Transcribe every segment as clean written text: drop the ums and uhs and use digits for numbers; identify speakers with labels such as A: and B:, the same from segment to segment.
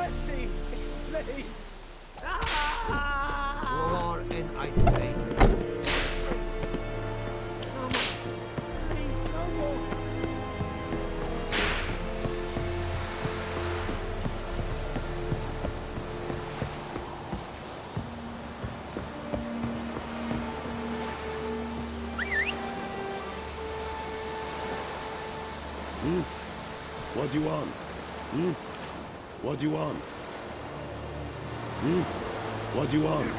A: mercy, please. Ah!
B: War and Eidfrey.
A: Please, no more.
C: What do you want? What do you want? What do you want?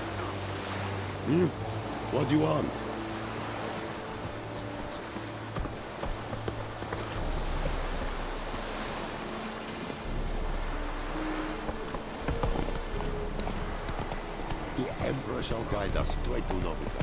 C: What do you want? The Emperor shall guide us straight to Novigrad.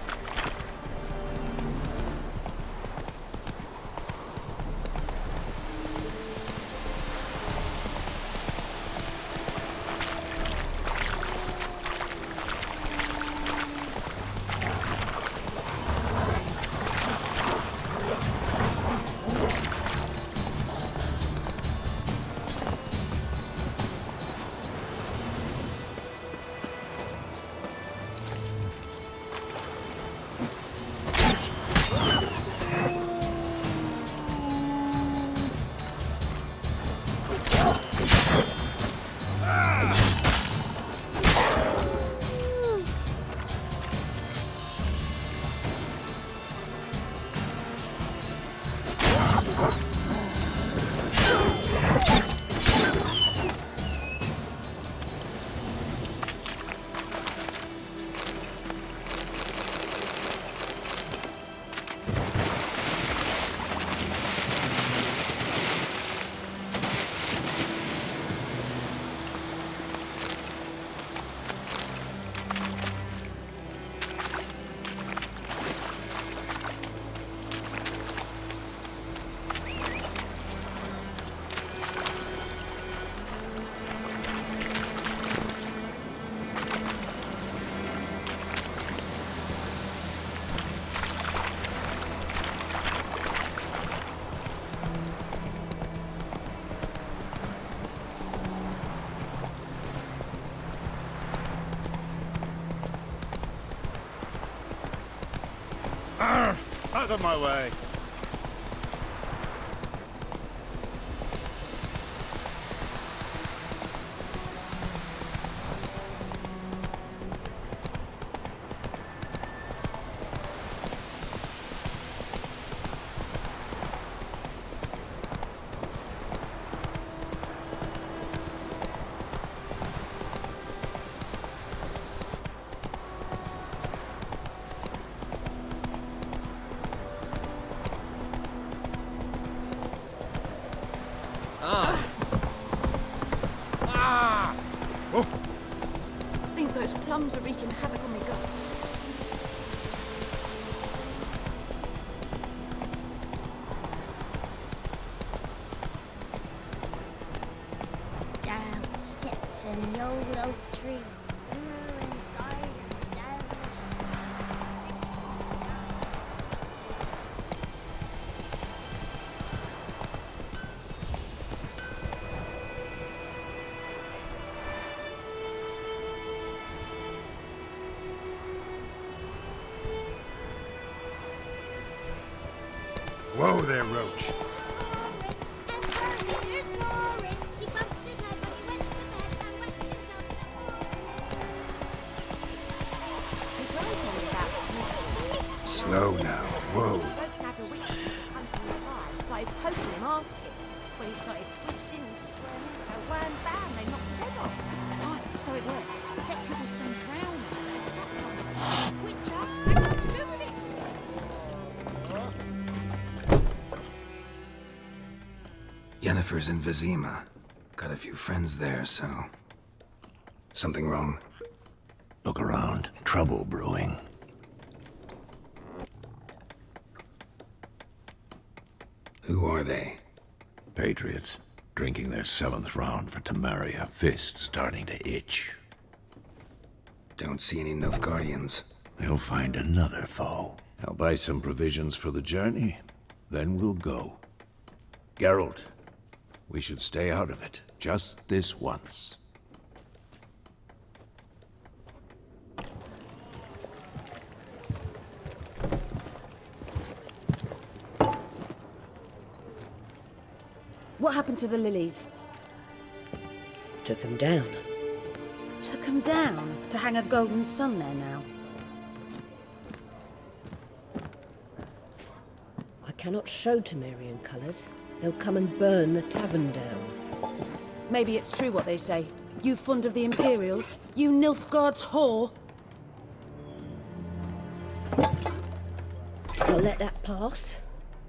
D: Out of my way.
E: I think those plums are wreaking havoc on me gut.
F: Down sits in the old oak tree. Inside and down.
D: Whoa there, Roach. Slow now. Whoa.
E: Started poking him, asking. When he started twisting and squirming, so wham bam, they knocked his head off.
F: Right, so it worked. Except it was some drowner that had sucked on him. Which had what to do with it?
D: Yennefer's in Vizima. Got a few friends there, so... Something wrong?
G: Look around. Trouble brewing.
D: Who are they?
G: Patriots. Drinking their 7th round for Temeria. Fist starting to itch.
D: Don't see any Nilfgaardians.
G: They'll find another foe. I'll buy some provisions for the journey. Then we'll go. Geralt, we should stay out of it. Just this once.
E: What happened to the lilies?
B: Took him down.
E: Took them down to hang a golden sun there now.
B: I cannot show Temerian colours. They'll come and burn the tavern down.
E: Maybe it's true what they say. You fond of the Imperials? You Nilfgaard's whore?
B: I'll let that pass.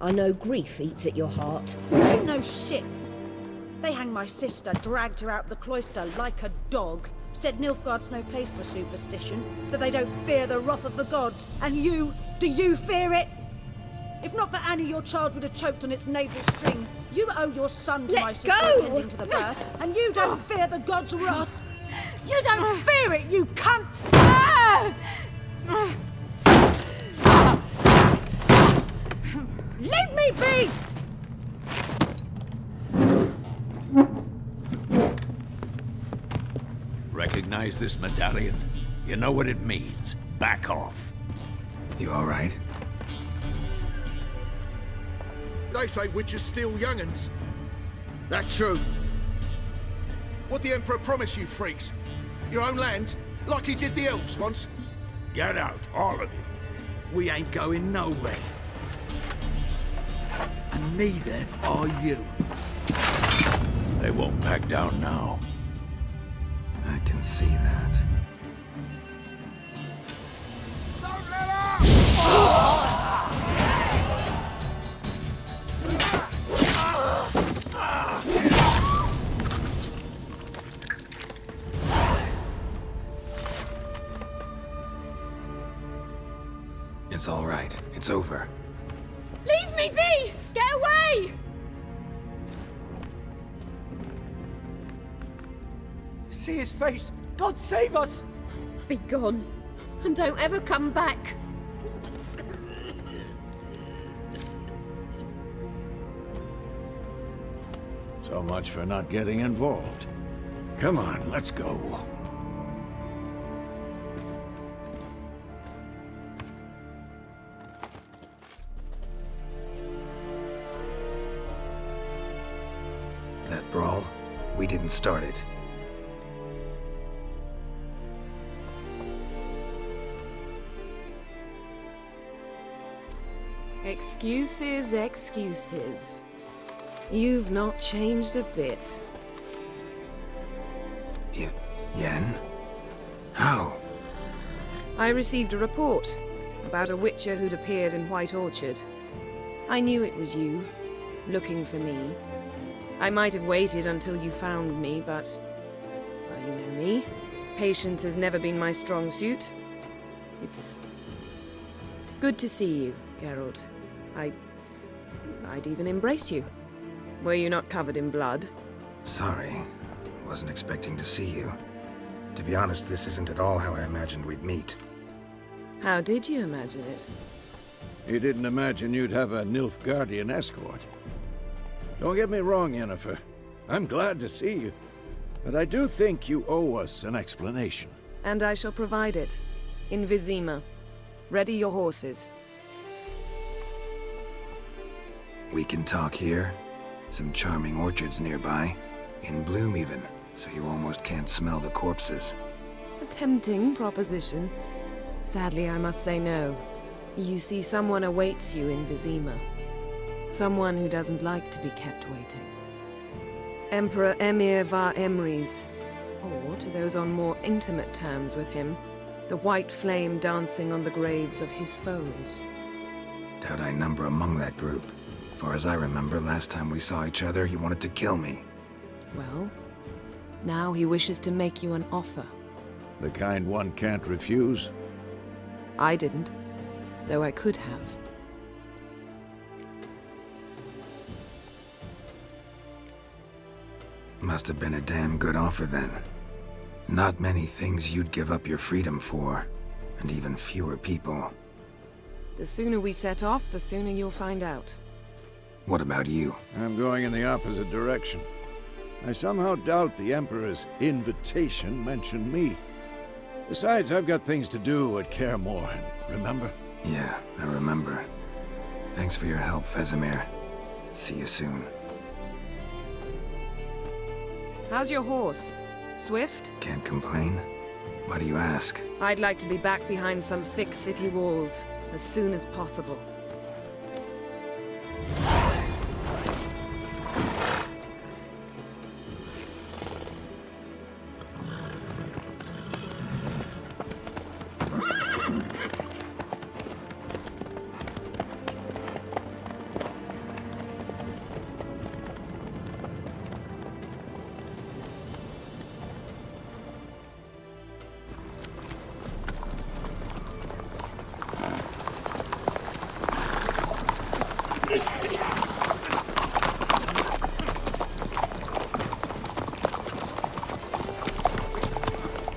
B: I know grief eats at your heart.
E: You know shit. They hanged my sister, dragged her out the cloister like a dog. Said Nilfgaard's no place for superstition, that they don't fear the wrath of the gods. And you, do you fear it? If not for Annie, your child would have choked on its navel string. You owe your son to
B: Let
E: my sister
B: go!
E: attending to the birth, and you don't fear the gods' wrath. You don't fear it, you cunt! Leave me be!
G: Recognize this medallion? You know what it means. Back off.
D: You all right?
C: They say witches steal young'uns. That true? What the Emperor promised you, freaks? Your own land? Like he did the elves once?
G: Get out, all of you.
C: We ain't going nowhere. And neither are you.
G: They won't back down now.
D: I can see that.
C: Don't let up!
D: It's all right. It's over.
F: Leave me be! Get away!
A: See his face! God save us!
F: Be gone. And don't ever come back.
G: So much for not getting involved. Come on, let's go.
D: That brawl, we didn't start it.
A: Excuses, excuses. You've not changed a bit.
D: Yen? How?
A: I received a report about a witcher who'd appeared in White Orchard. I knew it was you, looking for me. I might have waited until you found me, but... well, you know me. Patience has never been my strong suit. It's... good to see you, Geralt. I'd even embrace you. Were you not covered in blood?
D: Sorry. Wasn't expecting to see you. To be honest, this isn't at all how I imagined we'd meet.
A: How did you imagine it?
G: You didn't imagine you'd have a Nilfgaardian escort. Don't get me wrong, Yennefer. I'm glad to see you. But I do think you owe us an explanation.
A: And I shall provide it. In Vizima. Ready your horses.
D: We can talk here. Some charming orchards nearby. In bloom even, so you almost can't smell the corpses.
A: A tempting proposition. Sadly, I must say no. You see, someone awaits you in Vizima. Someone who doesn't like to be kept waiting. Emperor Emir var Emrys. Or, to those on more intimate terms with him, the white flame dancing on the graves of his foes.
D: Doubt I number among that group. Far as I remember, last time we saw each other, he wanted to kill me.
A: Well, now he wishes to make you an offer.
G: The kind one can't refuse?
A: I didn't, though I could have.
D: Must have been a damn good offer then. Not many things you'd give up your freedom for, and even fewer people.
A: The sooner we set off, the sooner you'll find out.
D: What about you?
G: I'm going in the opposite direction. I somehow doubt the Emperor's invitation mentioned me. Besides, I've got things to do at Kaer Morhen, remember?
D: Yeah, I remember. Thanks for your help, Vesemir. See you soon.
A: How's your horse? Swift?
D: Can't complain. Why do you ask?
A: I'd like to be back behind some thick city walls as soon as possible.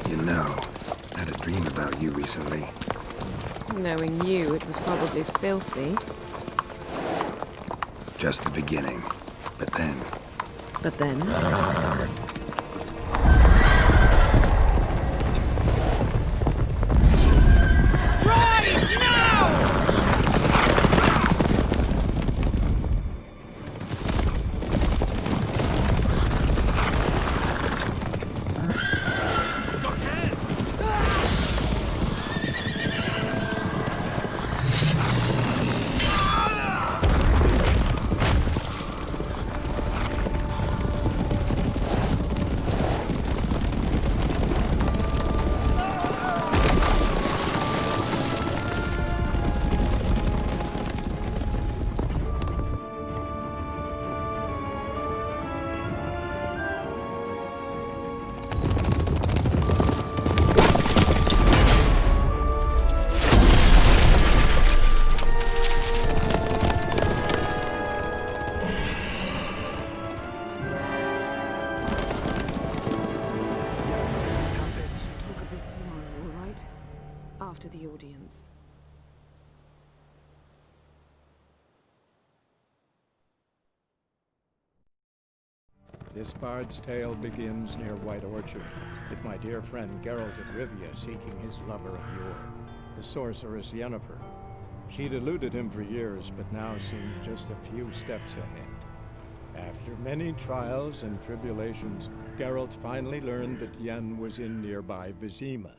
D: You know, I had a dream about you recently.
A: Knowing you, it was probably filthy.
D: Just the beginning. But then,
A: But then... Talk of this tomorrow, all right? After the audience.
G: This bard's tale begins near White Orchard, with my dear friend Geralt of Rivia seeking his lover of yore, the sorceress Yennefer. She'd eluded him for years, but now seemed just a few steps ahead. After many trials and tribulations, Geralt finally learned that Yen was in nearby Vizima.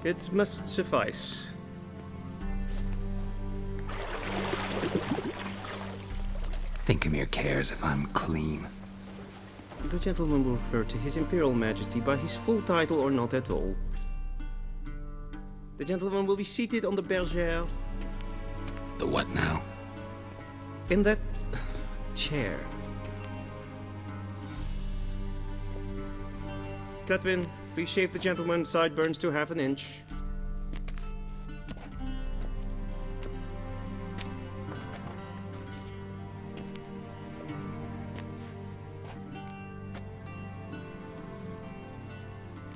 H: It must suffice.
D: Thinkamere cares if I'm clean.
H: The gentleman will refer to His Imperial Majesty by his full title or not at all. The gentleman will be seated on the bergère.
D: The what now?
H: In that chair. Cletwin, please shave the gentleman's sideburns to half an inch.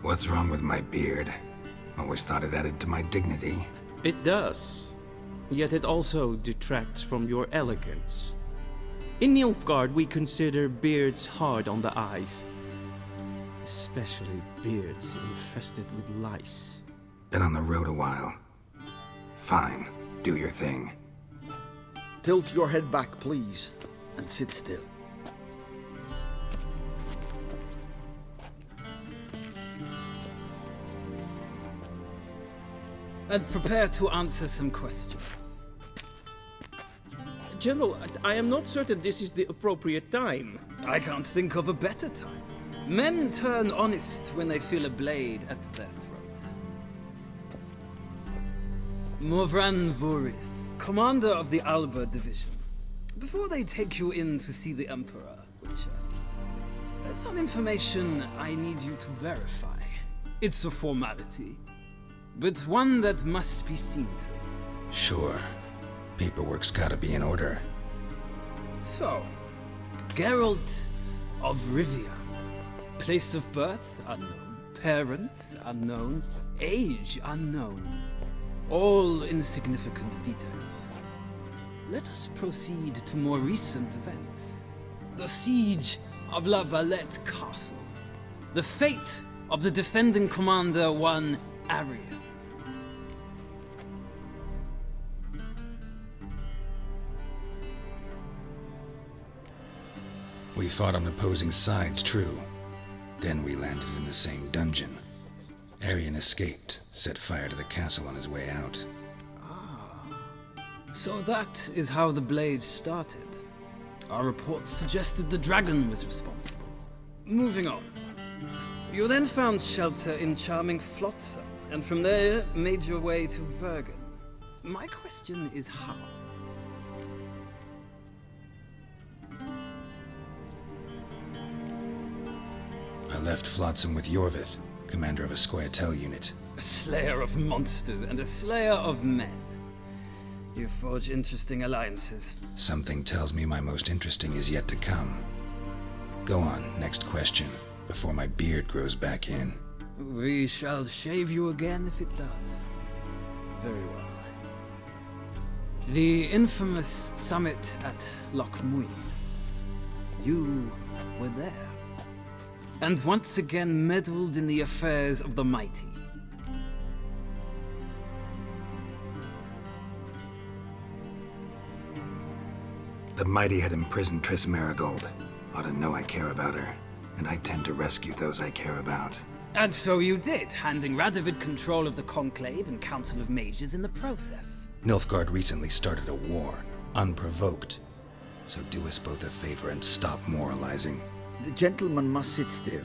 D: What's wrong with my beard? Always thought it added to my dignity.
H: It does. Yet it also detracts from your elegance. In Nilfgaard, we consider beards hard on the eyes. Especially beards infested with lice.
D: Been on the road a while. Fine, do your thing.
I: Tilt your head back, please, and sit still.
J: And prepare to answer some questions.
H: General, I am not certain this is the appropriate time.
J: I can't think of a better time. Men turn honest when they feel a blade at their throat. Morvran Voorhis, commander of the Alba Division. Before they take you in to see the Emperor, Witcher, there's some information I need you to verify. It's a formality, but one that must be seen to.
D: Sure. Paperwork's gotta be in order.
J: So, Geralt of Rivia. Place of birth unknown. Parents unknown. Age unknown. All insignificant details. Let us proceed to more recent events. The siege of La Valette Castle. The fate of the defending commander, one Arian.
D: We fought on opposing sides, true. Then we landed in the same dungeon. Arian escaped, set fire to the castle on his way out.
J: So that is how the blade started. Our reports suggested the dragon was responsible. Moving on. You then found shelter in charming Flotsam, and from there made your way to Vergen. My question is how?
D: I left Flotsam with Yorvith, commander of a Scoia'tael unit.
J: A slayer of monsters and a slayer of men. You forge interesting alliances.
D: Something tells me my most interesting is yet to come. Go on, next question, before my beard grows back in.
J: We shall shave you again if it does. Very well. The infamous summit at Loch Muin. You were there. And once again meddled in the affairs of the mighty.
D: The mighty had imprisoned Triss Merigold. Ought to know I care about her, and I tend to rescue those I care about.
J: And so you did, handing Radovid control of the Conclave and Council of Mages in the process.
D: Nilfgaard recently started a war, unprovoked. So do us both a favor and stop moralizing.
I: The gentleman must sit still.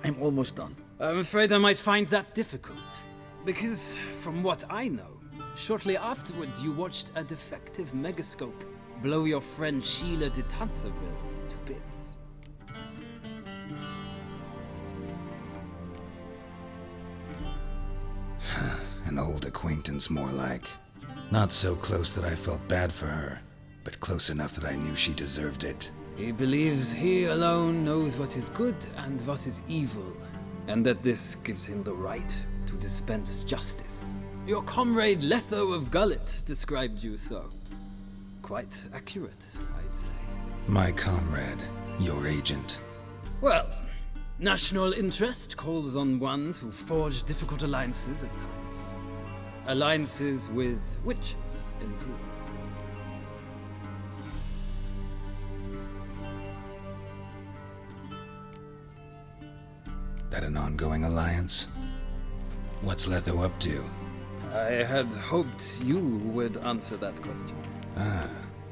I: I'm almost done.
J: I'm afraid I might find that difficult. Because, from what I know, shortly afterwards you watched a defective megascope blow your friend Sheila de Tanserville to bits.
D: An old acquaintance, more like. Not so close that I felt bad for her, but close enough that I knew she deserved it.
J: He believes he alone knows what is good and what is evil, and that this gives him the right to dispense justice. Your comrade Letho of Gullet described you so. Quite accurate, I'd say.
D: My comrade, your agent.
J: Well, national interest calls on one to forge difficult alliances at times. Alliances with witches included.
D: That an ongoing alliance? What's Letho up to?
J: I had hoped you would answer that question.
D: Ah,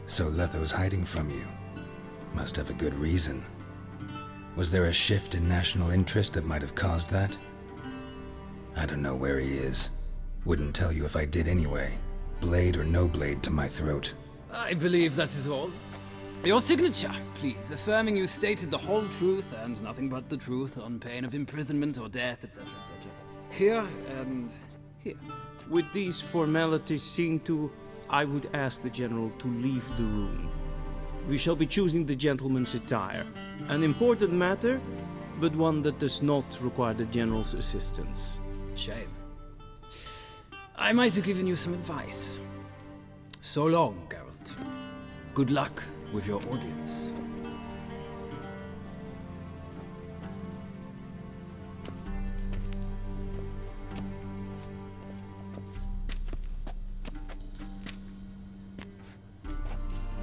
D: so Letho's hiding from you. Must have a good reason. Was there a shift in national interest that might have caused that? I don't know where he is. Wouldn't tell you if I did anyway. Blade or no blade to my throat.
J: I believe that is all. Your signature, please, affirming you stated the whole truth and nothing but the truth on pain of imprisonment or death, etc., etc. Here and here.
H: With these formalities seen to, I would ask the general to leave the room. We shall be choosing the gentleman's attire. An important matter, but one that does not require the general's assistance.
J: Shame. I might have given you some advice. So long, Geralt. Good luck with your audience.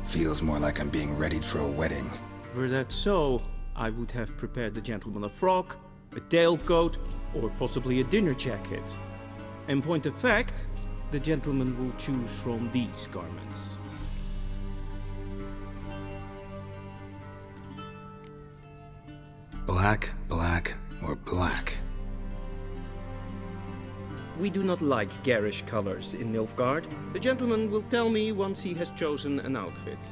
D: Feels more like I'm being readied for a wedding.
H: Were that so, I would have prepared the gentleman a frock, a tailcoat, or possibly a dinner jacket. In point of fact, the gentleman will choose from these garments.
D: Black, black, or black?
H: We do not like garish colors in Nilfgaard. The gentleman will tell me once he has chosen an outfit.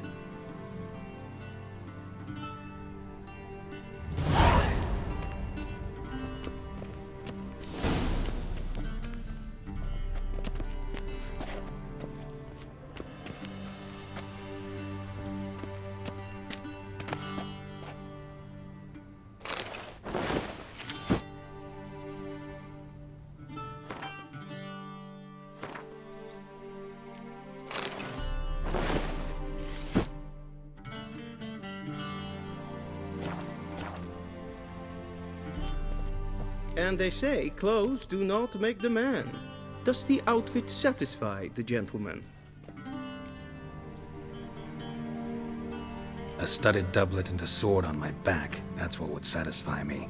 H: And they say clothes do not make the man. Does the outfit satisfy the gentleman?
D: A studded doublet and a sword on my back, that's what would satisfy me.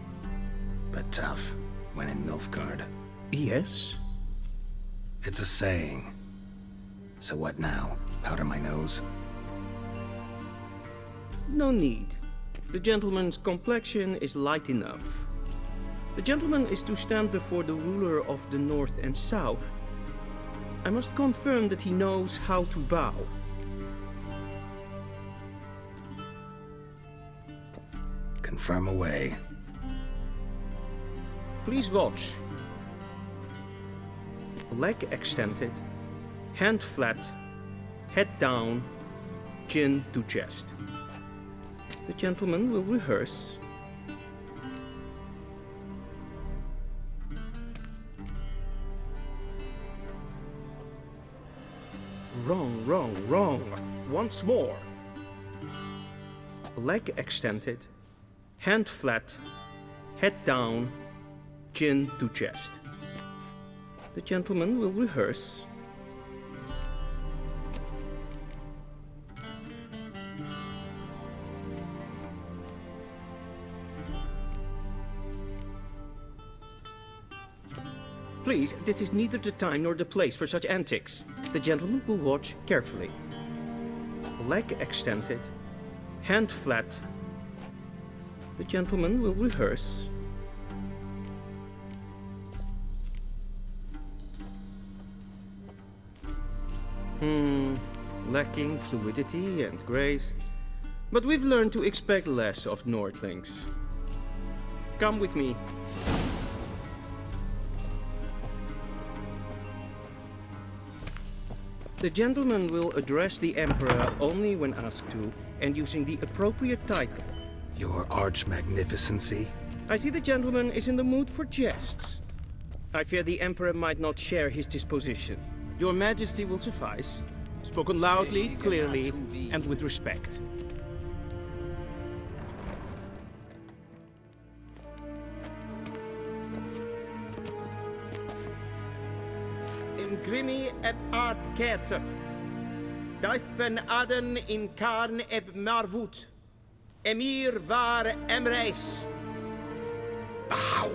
D: But tough, when in Nilfgaard.
H: Yes?
D: It's a saying. So what now? Powder my nose?
H: No need. The gentleman's complexion is light enough. The gentleman is to stand before the ruler of the North and South. I must confirm that he knows how to bow.
D: Confirm away.
H: Please watch. Leg extended, hand flat, head down, chin to chest. The gentleman will rehearse. Wrong, wrong, wrong. Once more. Leg extended, hand flat, head down, chin to chest. The gentleman will rehearse. Please, this is neither the time nor the place for such antics. The gentleman will watch carefully. Leg extended, hand flat. The gentleman will rehearse. Lacking fluidity and grace. But we've learned to expect less of Nordlings. Come with me. The gentleman will address the Emperor only when asked to, and using the appropriate title.
D: Your Arch-Magnificency?
H: I see the gentleman is in the mood for jests. I fear the Emperor might not share his disposition. Your Majesty will suffice. Spoken loudly, clearly, and with respect. In grimi eb art ketzer. Duifen aden in karn eb marvoet. Emir var emreis.
D: Bow!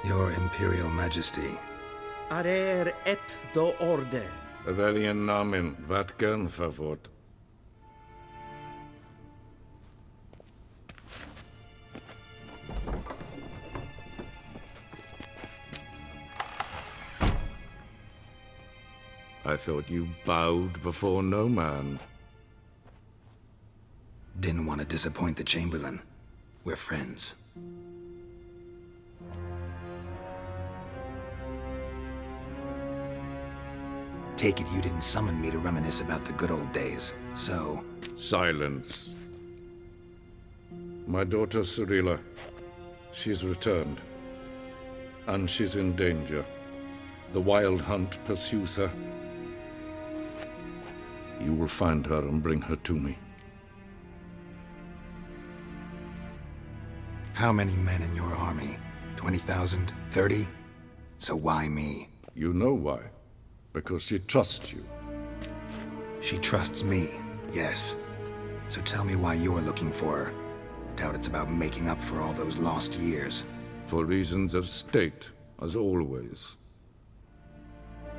D: Your Imperial Majesty.
H: Arer ep do orde.
K: Veljen namen, vatken favort. I thought you bowed before no man.
D: Didn't want to disappoint the Chamberlain. We're friends. Take it you didn't summon me to reminisce about the good old days, so...
K: Silence. My daughter Cirilla, she's returned. And she's in danger. The Wild Hunt pursues her. You will find her and bring her to me.
D: How many men in your army? 20,000? 30? So why me?
K: You know why. Because she trusts you.
D: She trusts me, yes. So tell me why you're looking for her. Doubt it's about making up for all those lost years.
K: For reasons of state, as always.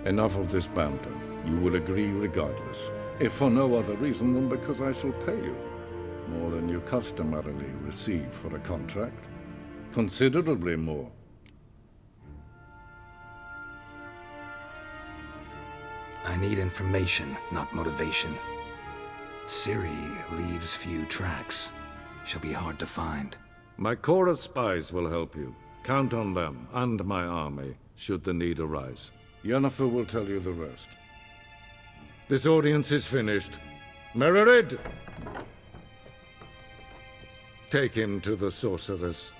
K: Enough of this banter. You will agree regardless. If for no other reason than because I shall pay you. More than you customarily receive for a contract. Considerably more.
D: I need information, not motivation. Ciri leaves few tracks. She'll be hard to find.
K: My corps of spies will help you. Count on them, and my army, should the need arise. Yennefer will tell you the rest. This audience is finished. Mererid! Take him to the sorceress.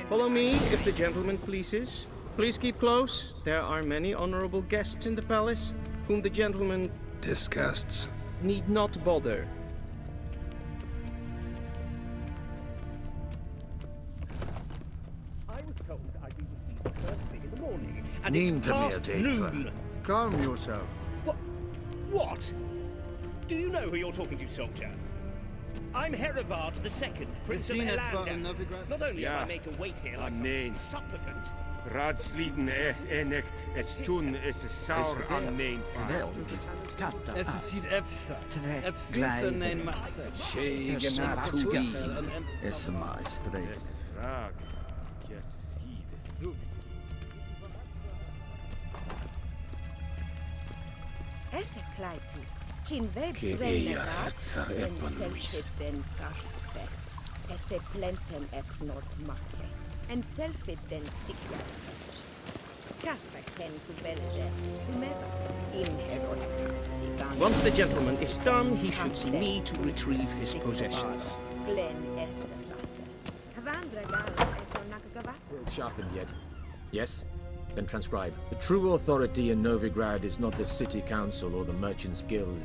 H: Follow me, if the gentleman pleases. Please keep close. There are many honorable guests in the palace, whom the gentleman
D: Disgusts.
H: need not bother.
L: I was told I'd be with you first thing in the morning, and
C: Name
L: it's
C: to me,
L: past
C: Adekla.
L: noon.
C: Calm yourself.
L: What? Do you know who you're talking to, soldier? I'm Herivard II, Prince of
J: Seen us for
L: Elander.
J: Novigrad?
L: Not only am
M: Ja.
L: I made to wait here like
M: Amen.
L: some supplicant,
M: Raadsliden echt es toen is es saur aan mijn vader.
J: Es is ziet efsa. Efsa nein machte.
I: Shegen
J: Tuvi.
I: is maestre.
M: Es vraag. Jaside.
N: Esse kleiti, kin web
M: Ke
N: brenne
M: eia
N: raad,
M: herzer
N: en
M: eppon
N: selfit den karfe. Esse plenten ep not makke, en selfit den sikja. Kasper ken kubelde, tumeva, in herod kassi van.
H: Once the gentleman is done, he should see me to retrieve his possessions.
N: Glen esse lasse. Havandra gal eso nakagavasa.
O: Sharpened yet? Yes? Then transcribe. The true authority in Novigrad is not the city council or the merchants' guild.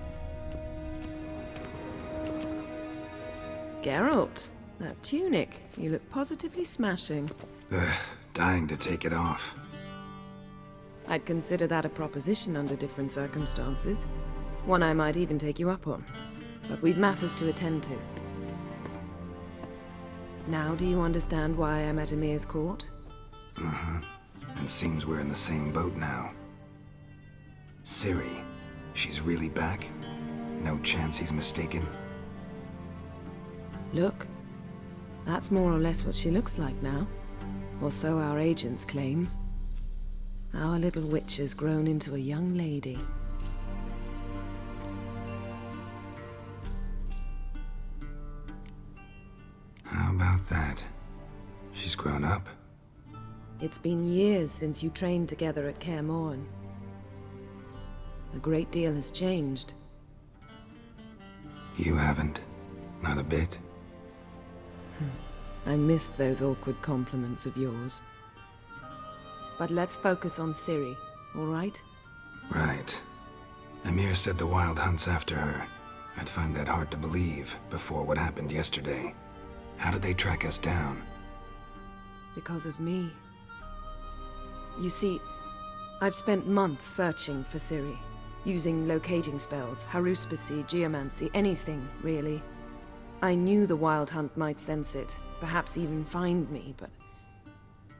A: Geralt, that tunic. You look positively smashing.
D: Ugh, dying to take it off.
A: I'd consider that a proposition under different circumstances. One I might even take you up on. But we've matters to attend to. Now do you understand why I'm at Emir's court?
D: Mm-hmm. And seems we're in the same boat now. Ciri, she's really back? No chance he's mistaken?
A: Look, that's more or less what she looks like now. Or so our agents claim. Our little witch has grown into a young lady.
D: How about that? She's grown up.
A: It's been years since you trained together at Kaer Morhen. A great deal has changed.
D: You haven't. Not a bit.
A: I missed those awkward compliments of yours. But let's focus on Ciri, all right?
D: Right. Emir said the Wild Hunt's after her. I'd find that hard to believe before what happened yesterday. How did they track us down?
A: Because of me. You see, I've spent months searching for Ciri, using locating spells, haruspicy, geomancy, anything, really. I knew the Wild Hunt might sense it, perhaps even find me, but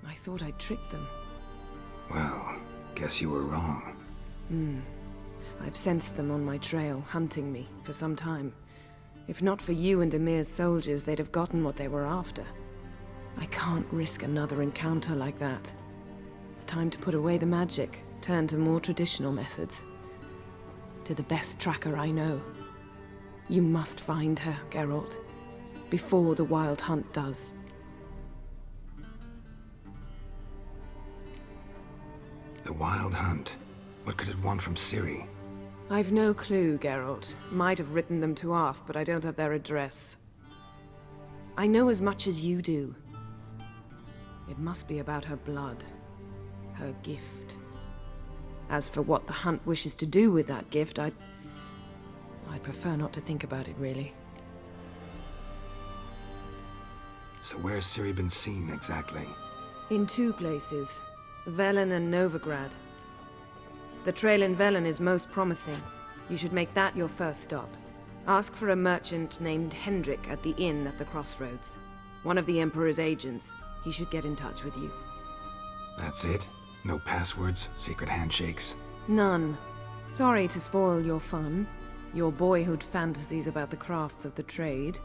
A: I thought I'd tricked them.
D: Well, guess you were wrong.
A: I've sensed them on my trail, hunting me, for some time. If not for you and Emir's soldiers, they'd have gotten what they were after. I can't risk another encounter like that. It's time to put away the magic, turn to more traditional methods. To the best tracker I know. You must find her, Geralt, before the Wild Hunt does.
D: The Wild Hunt? What could it want from Ciri?
A: I've no clue, Geralt. Might have written them to ask, but I don't have their address. I know as much as you do. It must be about her blood. Her gift. As for what the Hunt wishes to do with that gift, I'd prefer not to think about it, really.
D: So where's Ciri been seen, exactly?
A: In two places. Velen and Novigrad. The trail in Velen is most promising. You should make that your first stop. Ask for a merchant named Hendrik at the inn at the crossroads. One of the Emperor's agents. He should get in touch with you.
D: That's it? No passwords, secret handshakes?
A: None. Sorry to spoil your fun, your boyhood fantasies about the crafts of the trade.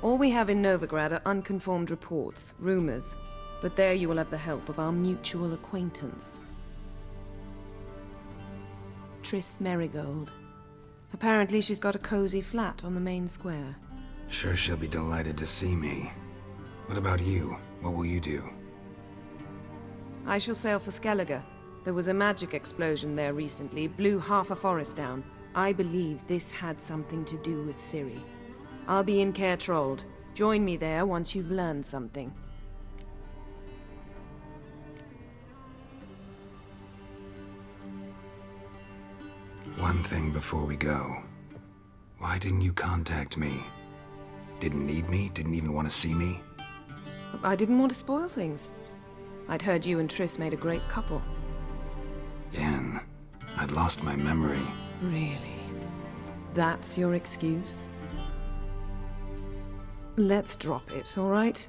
A: All we have in Novigrad are unconformed reports, rumors. But there you will have the help of our mutual acquaintance. Triss Merigold. Apparently she's got a cozy flat on the main square.
D: Sure she'll be delighted to see me. What about you? What will you do?
A: I shall sail for Skellige. There was a magic explosion there recently, blew half a forest down. I believe this had something to do with Ciri. I'll be in Caer Trolde. Join me there once you've learned something.
D: One thing before we go. Why didn't you contact me? Didn't need me? Didn't even want to see me?
A: I didn't want to spoil things. I'd heard you and Triss made a great couple.
D: Yen, I'd lost my memory.
A: Really? That's your excuse? Let's drop it, all right?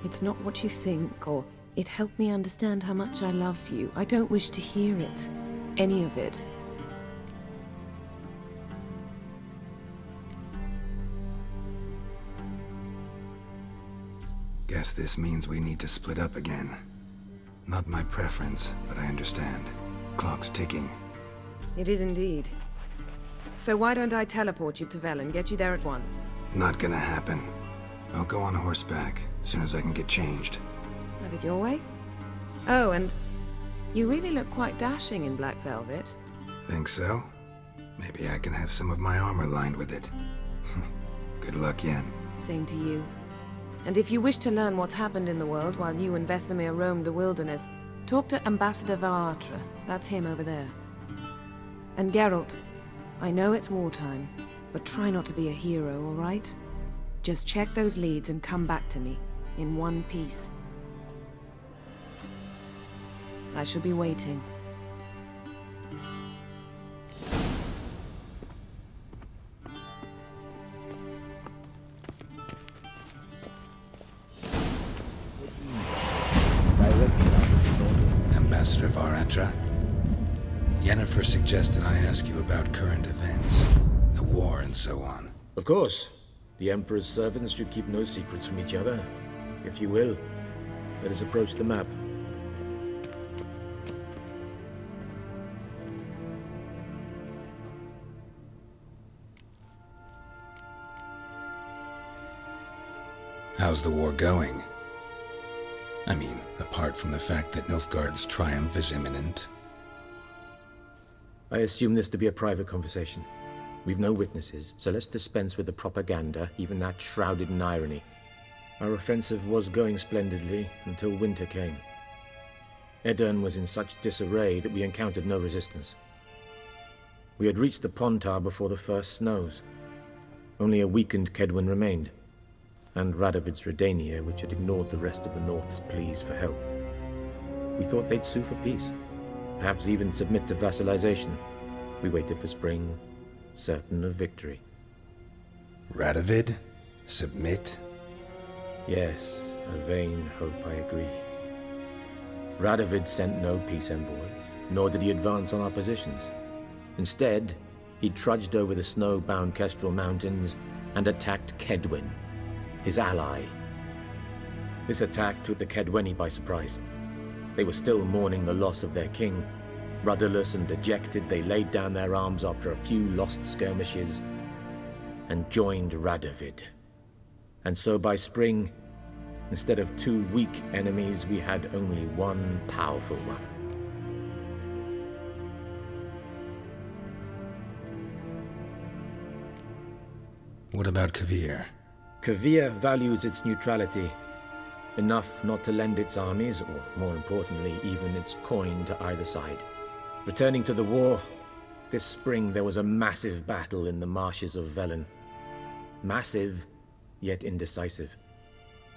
A: It's not what you think, or it helped me understand how much I love you. I don't wish to hear it. Any of it.
D: Guess this means we need to split up again. Not my preference, but I understand. Clock's ticking.
A: It is indeed. So why don't I teleport you to Velen, get you there at once?
D: Not gonna happen. I'll go on horseback, as soon as I can get changed.
A: Have it your way? Oh, and you really look quite dashing in black velvet.
D: Think so? Maybe I can have some of my armor lined with it. Good luck, Yen.
A: Same to you. And if you wish to learn what's happened in the world while you and Vesemir roamed the wilderness, talk to Ambassador Varatra. That's him over there. And Geralt, I know it's wartime, but try not to be a hero, all right? Just check those leads and come back to me, in one piece. I shall be waiting.
D: Ambassador Varatra, Yennefer suggested I ask you about current events, the war and so on.
O: Of course. The Emperor's servants should keep no secrets from each other. If you will, let us approach the map.
D: How's the war going? I mean, apart from the fact that Nilfgaard's triumph is imminent.
O: I assume this to be a private conversation. We've no witnesses, so let's dispense with the propaganda, even that shrouded in irony. Our offensive was going splendidly until winter came. Edirn was in such disarray that we encountered no resistance. We had reached the Pontar before the first snows. Only a weakened Kedwen remained, and Radovid's Redania, which had ignored the rest of the North's pleas for help. We thought they'd sue for peace, perhaps even submit to vassalization. We waited for spring, certain of victory.
D: Radovid? Submit?
O: Yes, a vain hope, I agree. Radovid sent no peace envoys, nor did he advance on our positions. Instead, he trudged over the snow-bound Kestrel Mountains and attacked Kedwen, his ally. This attack took the Kedweni by surprise. They were still mourning the loss of their king. Rudderless and dejected, they laid down their arms after a few lost skirmishes and joined Radovid. And so by spring, instead of 2 weak enemies, we had only one powerful one.
D: What about Kovir?
O: Kovir values its neutrality, enough not to lend its armies, or more importantly, even its coin to either side. Returning to the war, this spring there was a massive battle in the marshes of Velen. Massive, yet indecisive.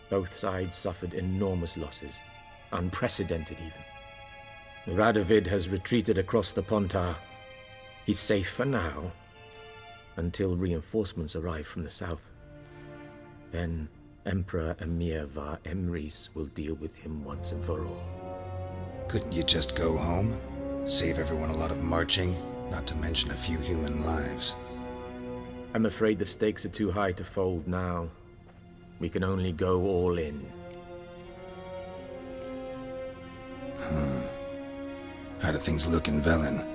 O: Both sides suffered enormous losses, unprecedented even. Radovid has retreated across the Pontar. He's safe for now, until reinforcements arrive from the south. Then Emperor Emhyr var Emreis will deal with him once and for all.
D: Couldn't you just go home? Save everyone a lot of marching, not to mention a few human lives.
O: I'm afraid the stakes are too high to fold now. We can only go all in.
D: How do things look in Velen?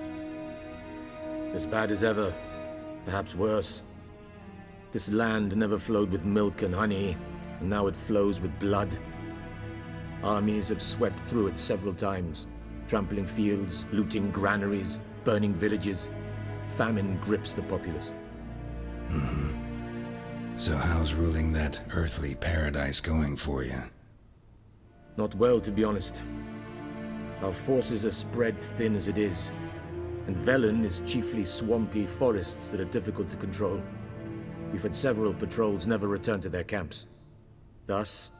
O: As bad as ever, perhaps worse. This land never flowed with milk and honey, and now it flows with blood. Armies have swept through it several times, trampling fields, looting granaries, burning villages. Famine grips the populace.
D: So how's ruling that earthly paradise going for you?
O: Not well, to be honest. Our forces are spread thin as it is. and Velen is chiefly swampy forests that are difficult to control. We've had several patrols never return to their camps. Thus,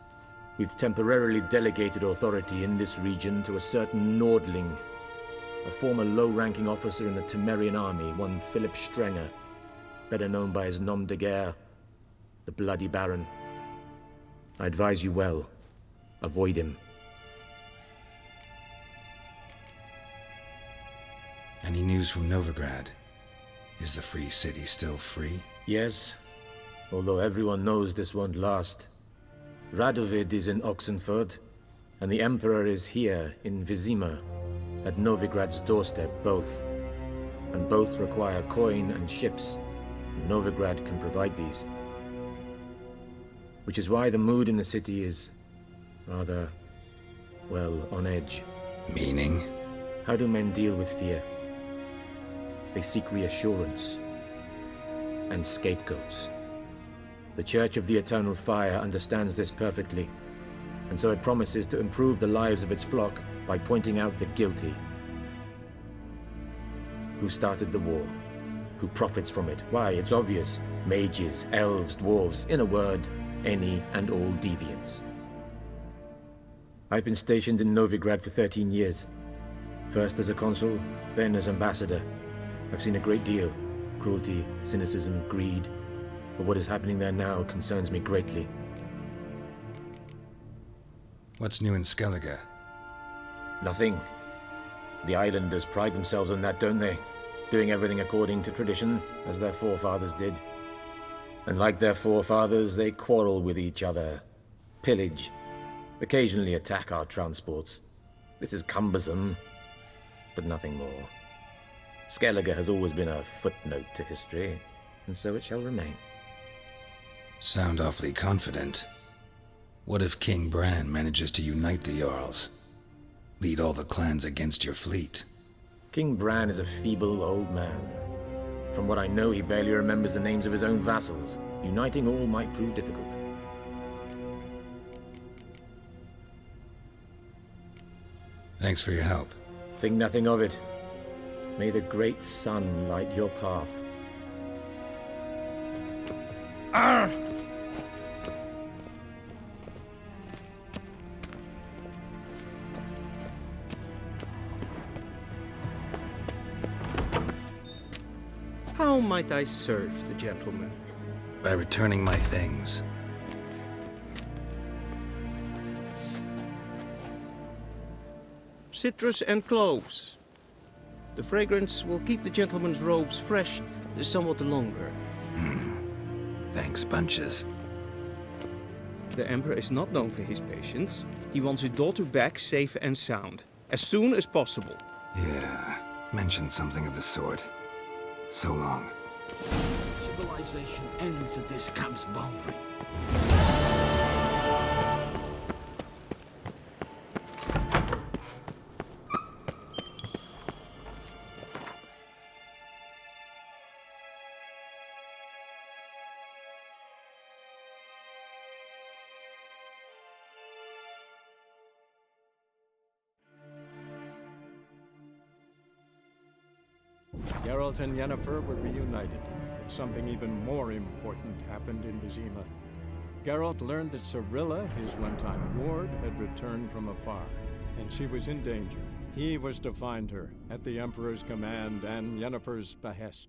O: we've temporarily delegated authority in this region to a certain Nordling, a former low-ranking officer in the Temerian army, one Philip Strenger, better known by his nom de guerre, the Bloody Baron. I advise you well. Avoid him.
D: Any news from Novigrad? Is the Free City still free?
O: Yes, although everyone knows this won't last. Radovid is in Oxenford, and the Emperor is here in Vizima, at Novigrad's doorstep, both. And both require coin and ships. Novigrad can provide these. Which is why the mood in the city is rather, well, on edge.
D: Meaning?
O: How do men deal with fear? They seek reassurance and scapegoats. The Church of the Eternal Fire understands this perfectly, and so it promises to improve the lives of its flock by pointing out the guilty. Who started the war? Who profits from it? Why, it's obvious. Mages, elves, dwarves, in a word, any and all deviants. I've been stationed in Novigrad for 13 years. First as a consul, then as ambassador. I've seen a great deal. Cruelty, cynicism, greed. But what is happening there now concerns me greatly.
D: What's new in Skellige?
O: Nothing. The islanders pride themselves on that, don't they? Doing everything according to tradition, as their forefathers did. And like their forefathers, they quarrel with each other, pillage, occasionally attack our transports. This is cumbersome, but nothing more. Skellige has always been a footnote to history, and so it shall remain.
D: Sound awfully confident. What if King Bran manages to unite the Jarls? Lead all the clans against your fleet?
O: King Bran is a feeble old man. From what I know, he barely remembers the names of his own vassals. Uniting all might prove difficult.
D: Thanks for your help.
O: Think nothing of it. May the great sun light your path.
H: Arr! How might I serve the gentleman?
D: By returning my things.
H: Citrus and cloves. The fragrance will keep the gentleman's robes fresh somewhat longer.
D: Thanks, bunches.
H: The Emperor is not known for his patience. He wants his daughter back safe and sound, as soon as possible.
D: Yeah, mentioned something of the sort. So long.
P: Civilization ends at this camp's boundary.
G: Geralt and Yennefer were reunited, but something even more important happened in Vizima. Geralt learned that Cirilla, his one-time ward, had returned from afar, and she was in danger. He was to find her, at the Emperor's command and Yennefer's behest.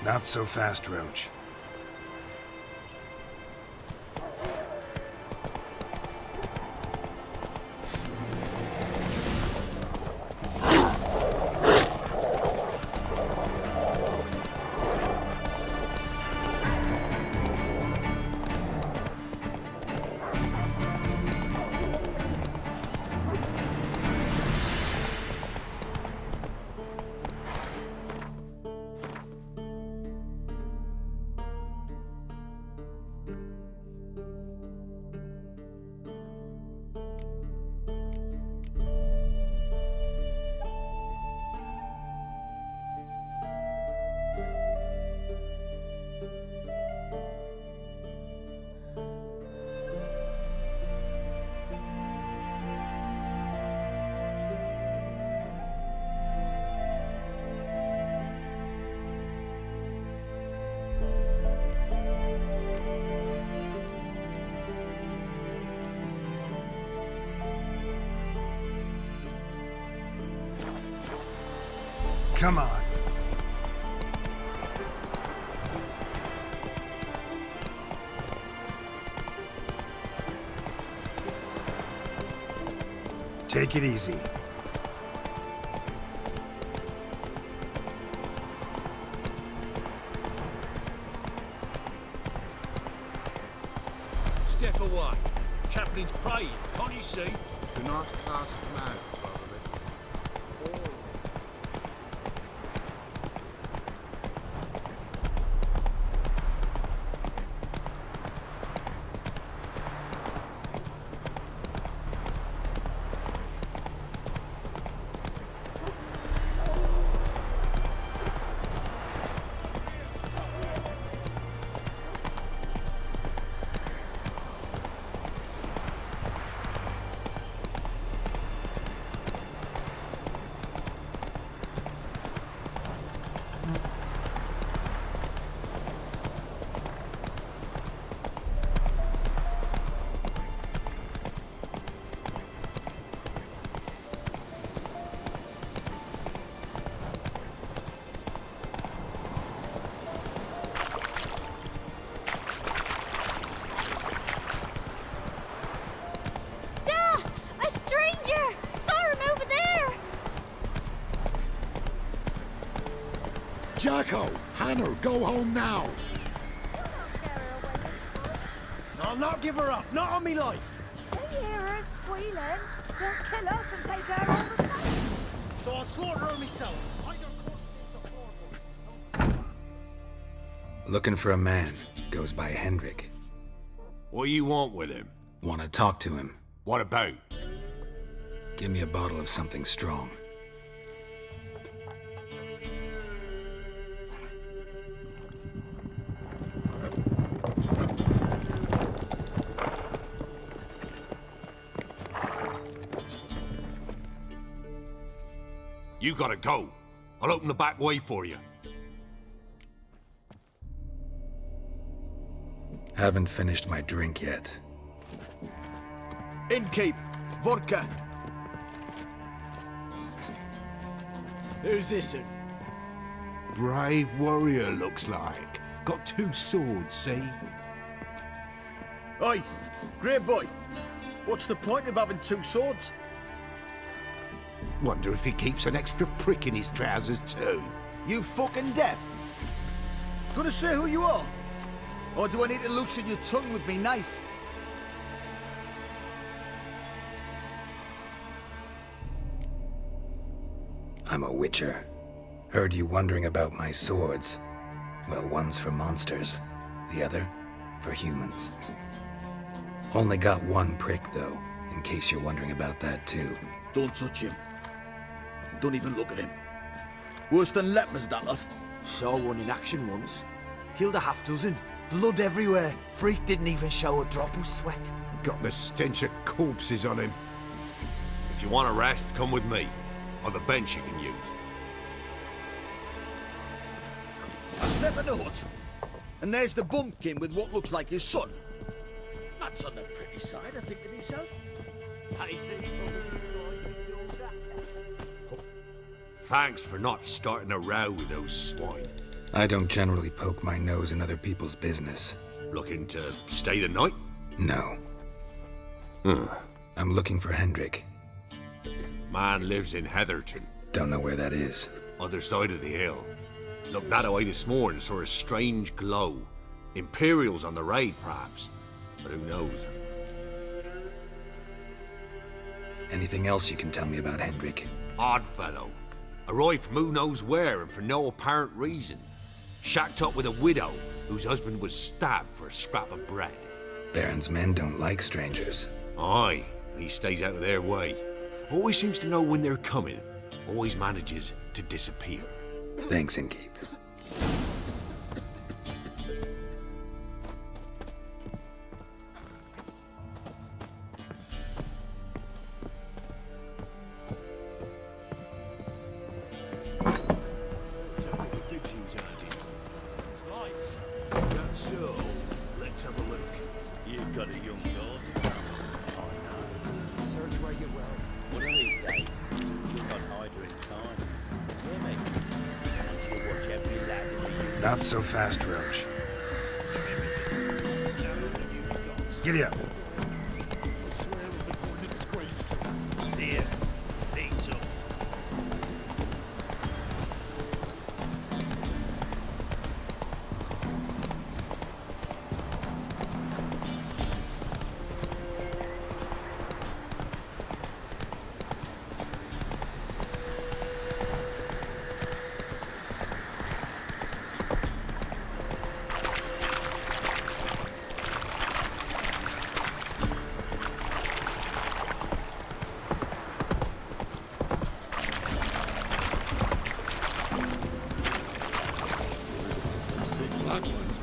D: Not so fast, Roach. Come on. Take it easy.
P: Step away. Chaplain's praying, can't you see?
C: Do not cast him out, Father.
P: Jacko! Hannah, go home now!
L: No, I'll not give her up. Not on me life.
E: They hear her squealing. They'll kill us and take her all the same.
L: So I'll slaughter her myself.
D: Looking for a man. Goes by Hendrik.
P: What do you want with him?
D: Want to talk to him.
P: What about?
D: Give me a bottle of something strong.
P: You gotta go. I'll open the back way for you.
D: Haven't finished my drink yet.
I: Innkeep! Vodka!
L: Who's this in?
Q: Brave warrior, looks like. Got 2 swords, see?
I: Oi! Grey boy! What's the point of having 2 swords?
Q: Wonder if he keeps an extra prick in his trousers too.
I: You fucking deaf? Gonna say who you are? Or do I need to loosen your tongue with me knife?
D: I'm a witcher. Heard you wondering about my swords. Well, one's for monsters, the other for humans. Only got 1 prick, though, in case you're wondering about that, too.
I: Don't touch him. Don't even look at him. Worse than lepers, that lot.
R: Saw one in action once. Killed a half-dozen. Blood everywhere. Freak didn't even show a drop of sweat.
Q: Got the stench of corpses on him.
P: If you want a rest, come with me. I've a bench you can use.
I: I step in the hut, and there's the bumpkin with what looks like his son. That's on the pretty side, I think to myself.
P: Thanks for not starting a row with those swine.
D: I don't generally poke my nose in other people's business.
P: Looking to stay the night?
D: No. I'm looking for Hendrik.
P: Man lives in Heatherton.
D: Don't know where that is.
P: Other side of the hill. Looked that away this morning, saw a strange glow. Imperials on the raid, perhaps. But who knows?
D: Anything else you can tell me about Hendrik?
P: Odd fellow. Arrived from who knows where and for no apparent reason. Shacked up with a widow whose husband was stabbed for a scrap of bread.
D: Baron's men don't like strangers.
P: Aye, and he stays out of their way. Always seems to know when they're coming. Always manages to disappear.
D: Thanks, Innkeep. Not so fast, Roach. Giddy up.
L: There, beats up.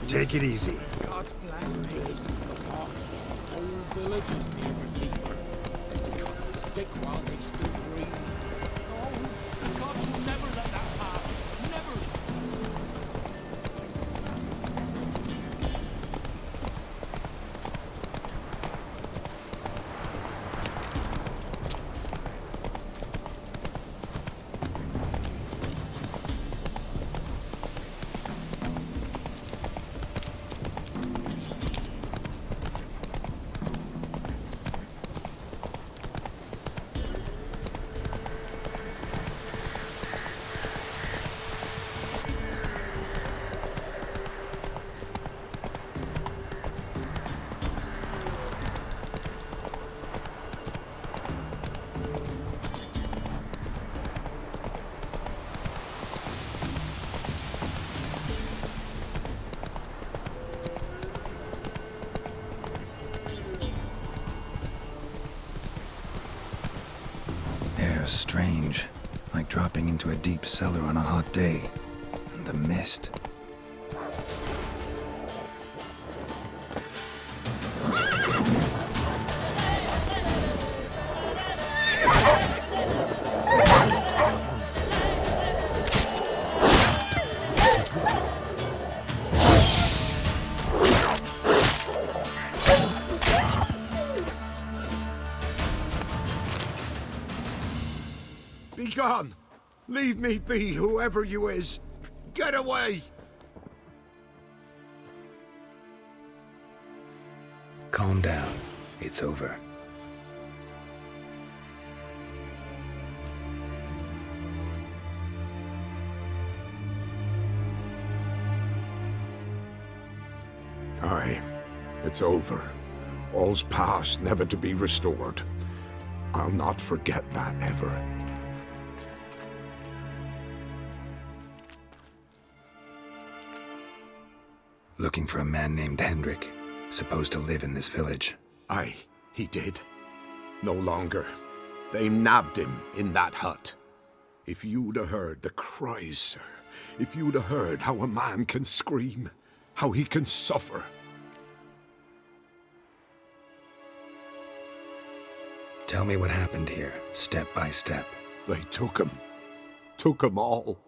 D: Take it easy.
S: God bless these parts. The whole village is near Vizima. The sick while they still breathe. Oh, God will never let that pass. Never.
D: Air's strange, like dropping into a deep cellar on a hot day. And the mist.
Q: Be gone! Leave me be, whoever you is! Get away!
D: Calm down. It's over.
Q: Aye, it's over. All's past, never to be restored. I'll not forget that ever.
D: Looking for a man named Hendrik, supposed to live in this village.
Q: Aye, he did. No longer. They nabbed him in that hut. If you'd have heard the cries, sir, if you'd have heard how a man can scream, how he can suffer.
D: Tell me what happened here, step by step.
Q: They took him. Took him all.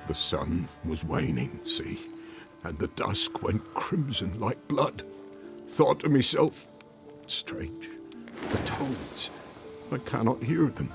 Q: The sun was waning, see, and the dusk went crimson like blood. Thought to myself, strange, the toads, I cannot hear them.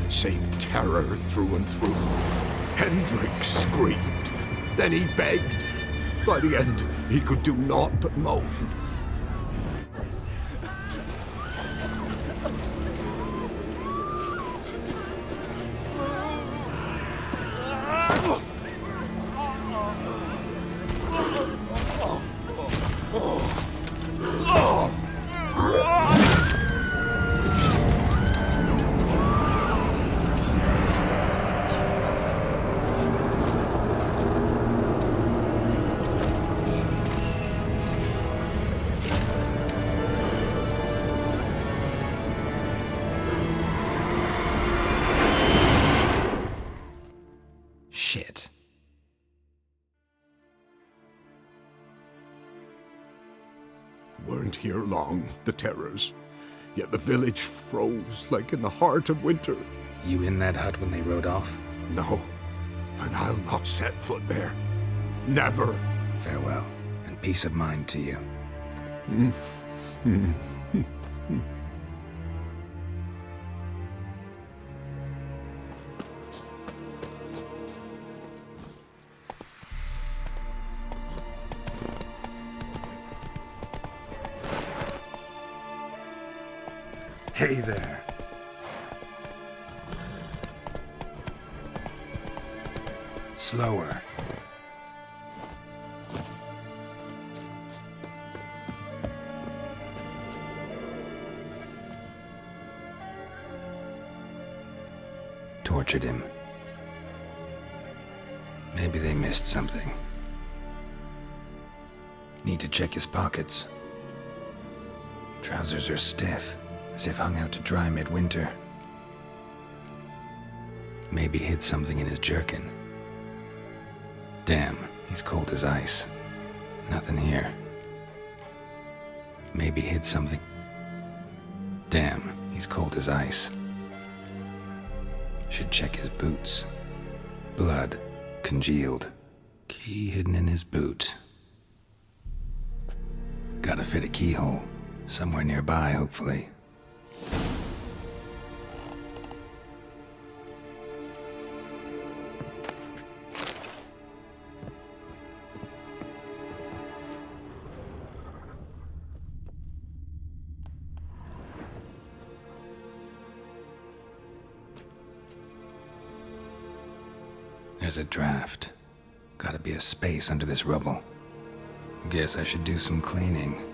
Q: Save terror through and through. Hendrik screamed. Then he begged. By the end, he could do naught but moan.
D: Shit.
Q: Weren't here long, the terrors. Yet the village froze like in the heart of winter.
D: You in that hut when they rode off?
Q: No, and I'll not set foot there. Never.
D: Farewell, and peace of mind to you. Hey there. Slower. Tortured him. Maybe they missed something. Need to check his pockets. Trousers are stiff, as if hung out to dry midwinter. Maybe hid something in his jerkin. Damn, he's cold as ice. Nothing here. Maybe hid something. Damn, he's cold as ice. Should check his boots. Blood, congealed. Key hidden in his boot. Gotta fit a keyhole. Somewhere nearby, hopefully. There's a draft. Gotta be a space under this rubble. Guess I should do some cleaning.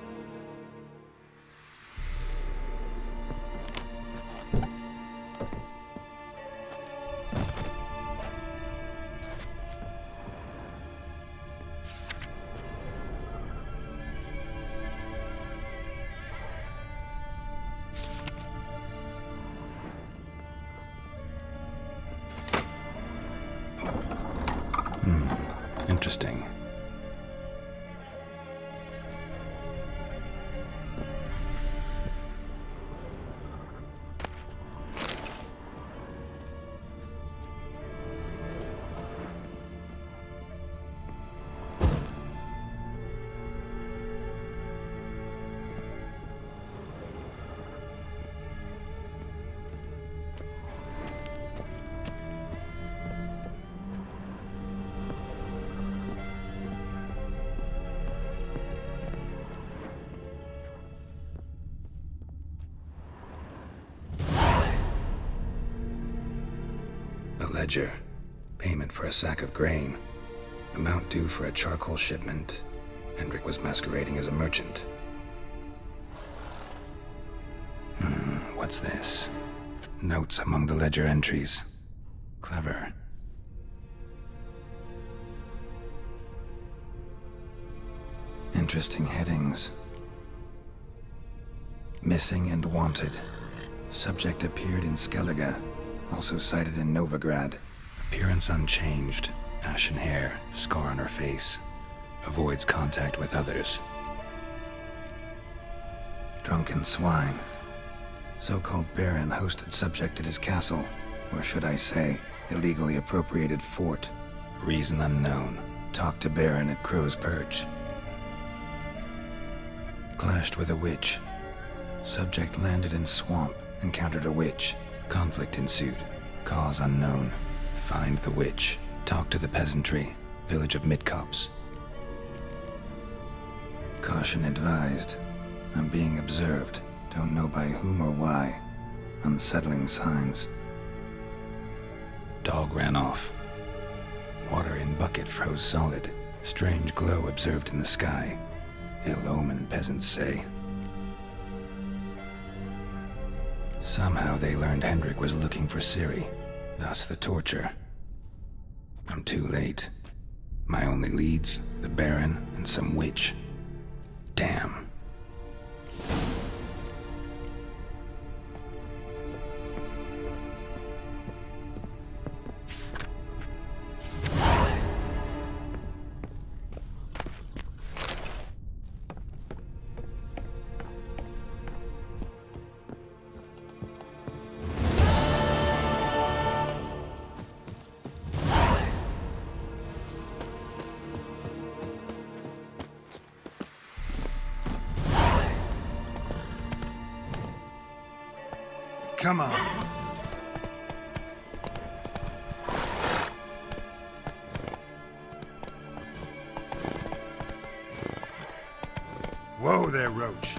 D: Interesting. A ledger. Payment for a sack of grain. Amount due for a charcoal shipment. Hendrik was masquerading as a merchant. What's this? Notes among the ledger entries. Clever. Interesting headings. Missing and wanted. Subject appeared in Skellige, also cited in Novigrad. Appearance unchanged. Ashen hair, scar on her face. Avoids contact with others. Drunken swine. So-called Baron hosted subject at his castle, or should I say, illegally appropriated fort. Reason unknown. Talked to Baron at Crow's Perch. Clashed with a witch. Subject landed in swamp, encountered a witch. Conflict ensued. Cause unknown. Find the witch. Talk to the peasantry. Village of Midcopse. Caution advised. I'm being observed. Don't know by whom or why. Unsettling signs. Dog ran off. Water in bucket froze solid. Strange glow observed in the sky. Ill omen, peasants say. Somehow they learned Hendrik was looking for Ciri, thus the torture. I'm too late. My only leads, the Baron and some witch. Damn. Come on.
Q: Whoa there, Roach.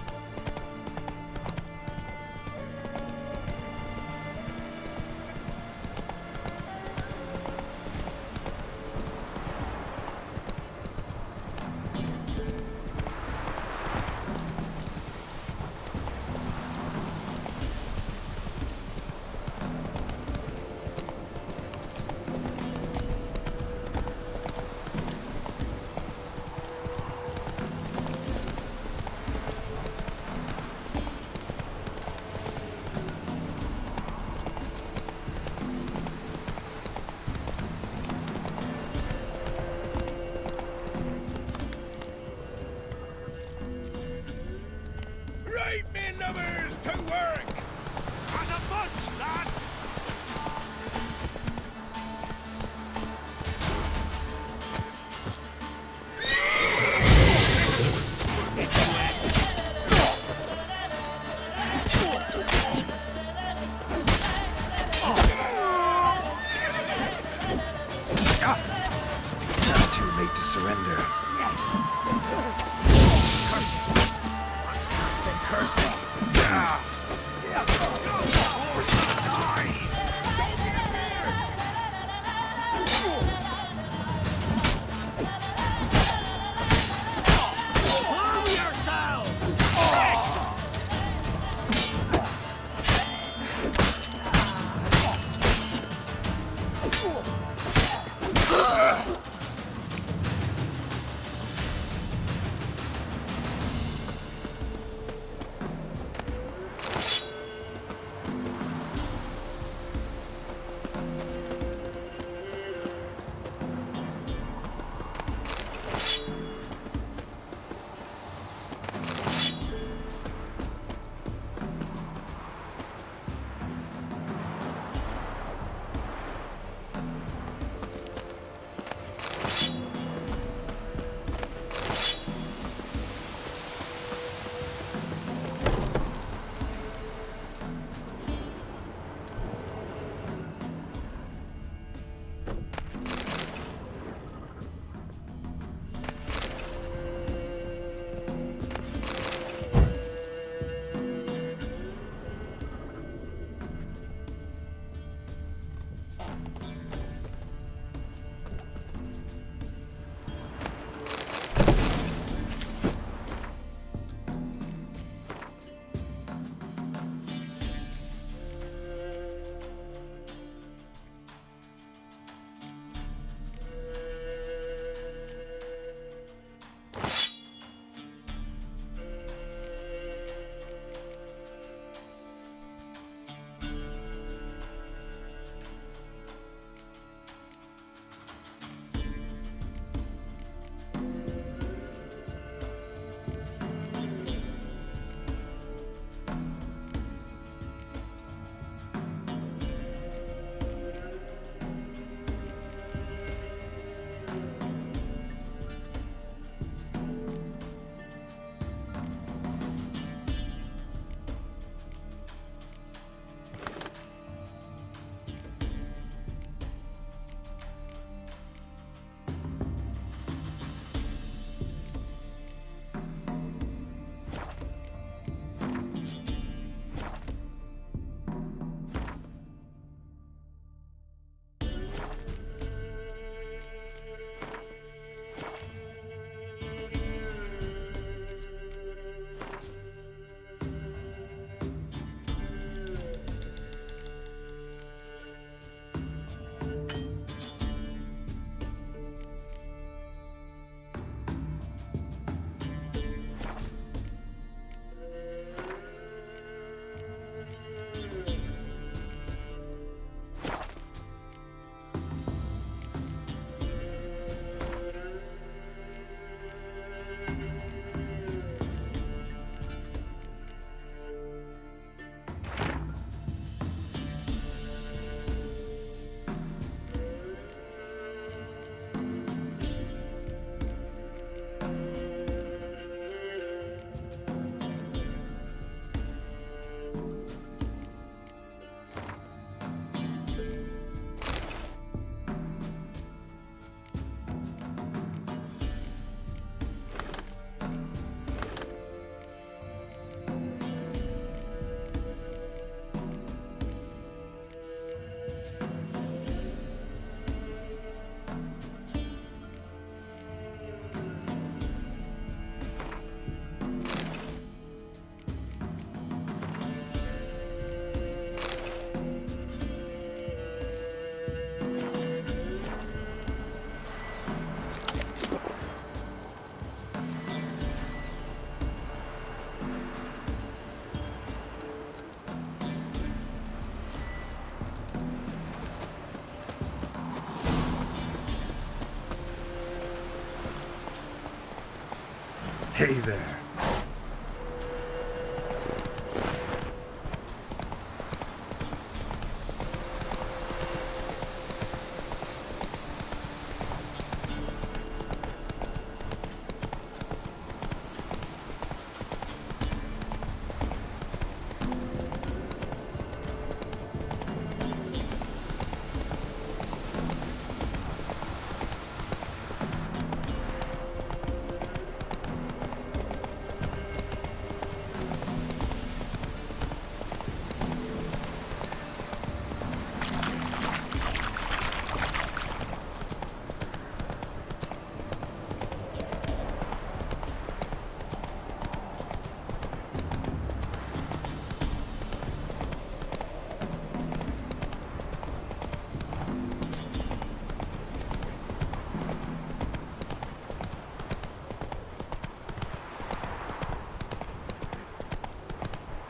D: Hey there.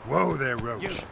D: Whoa there, Roach.